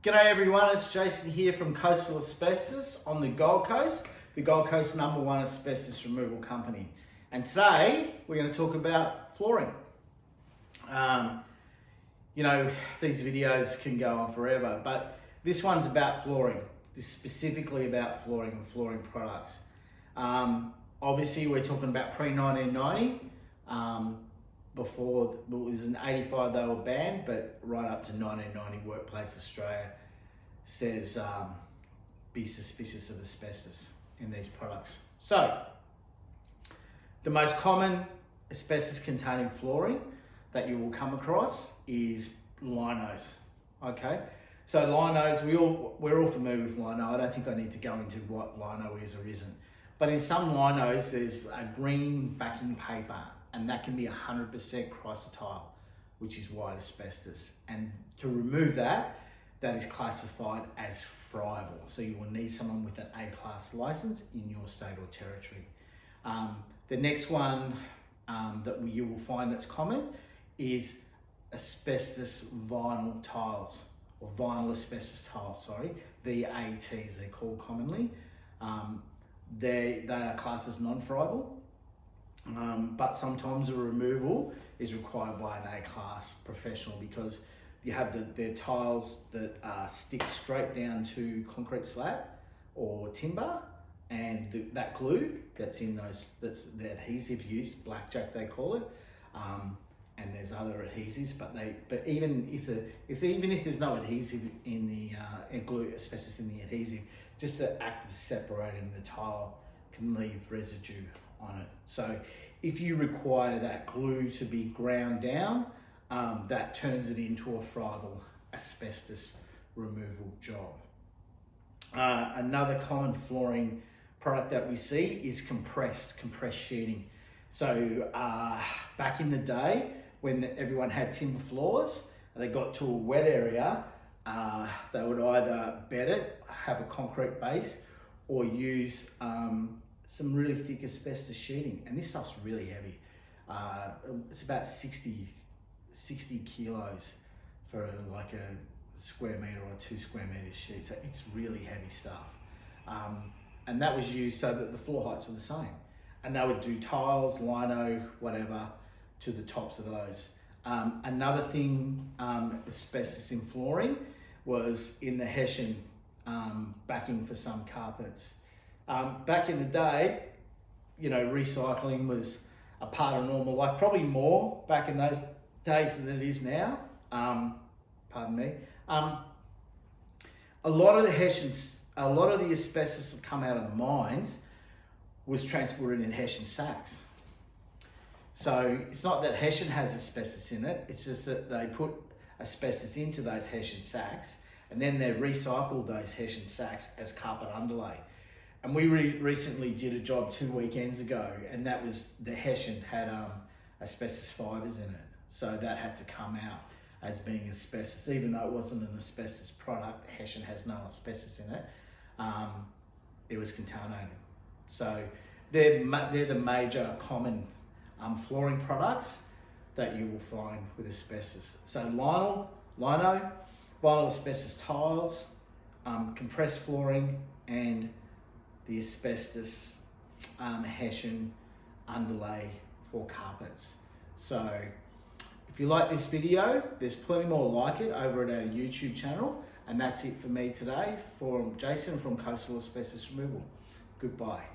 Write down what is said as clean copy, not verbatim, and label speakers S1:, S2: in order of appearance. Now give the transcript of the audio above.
S1: G'day everyone, it's Jason here from Coastal Asbestos on the Gold Coast, the Gold Coast #1 asbestos removal company. And today we're going to talk about flooring. These videos can go on forever, but this one's about flooring. This is specifically about flooring and flooring products. Obviously we're talking about pre-1990. Before it was in 85 they were banned, but right up to 1990 Workplace Australia says be suspicious of asbestos in these products. So the most common asbestos containing flooring that you will come across is linos. Okay, so linos, we're all familiar with lino. I don't think I need to go into what lino is or isn't, but in some linos there's a green backing paper, and that can be 100% chrysotile, which is white asbestos. And to remove that, that is classified as friable. So you will need someone with an A-class license in your state or territory. The next one that you will find that's common is asbestos vinyl tiles, or vinyl asbestos tiles, sorry, VAT as they're called commonly. They are classed as non-friable. But sometimes a removal is required by an A-class professional because you have their tiles that stick straight down to concrete slab or timber, and that glue that's in those, that's the adhesive used, blackjack they call it, and there's other adhesives, but even if there's no adhesive in the glue, asbestos in the adhesive, just the act of separating the tile can leave residue on it. So if you require that glue to be ground down, that turns it into a friable asbestos removal job. Another common flooring product that we see is compressed sheeting. So back in the day when everyone had timber floors, they got to a wet area, they would either bed it, have a concrete base, or use some really thick asbestos sheeting, and this stuff's really heavy. It's about 60 kilos for like a square meter or 2 square meters sheet, so it's really heavy stuff. And that was used so that the floor heights were the same, and they would do tiles, lino, whatever, to the tops of those. Another thing, asbestos in flooring was in the Hessian backing for some carpets. Back in the day, recycling was a part of normal life, probably more back in those days than it is now. Pardon me. A lot of the asbestos that come out of the mines was transported in Hessian sacks. So it's not that Hessian has asbestos in it, it's just that they put asbestos into those Hessian sacks, and then they recycled those Hessian sacks as carpet underlay. And we recently did a job 2 weekends ago, and that was, the Hessian had asbestos fibres in it. So that had to come out as being asbestos, even though it wasn't an asbestos product. The Hessian has no asbestos in it. It was contaminated. So they're the major common flooring products that you will find with asbestos. So lino, vinyl asbestos tiles, compressed flooring, and the asbestos Hessian underlay for carpets. So if you like this video, there's plenty more like it over at our YouTube channel. And that's it for me today. From Jason from Coastal Asbestos Removal. Goodbye.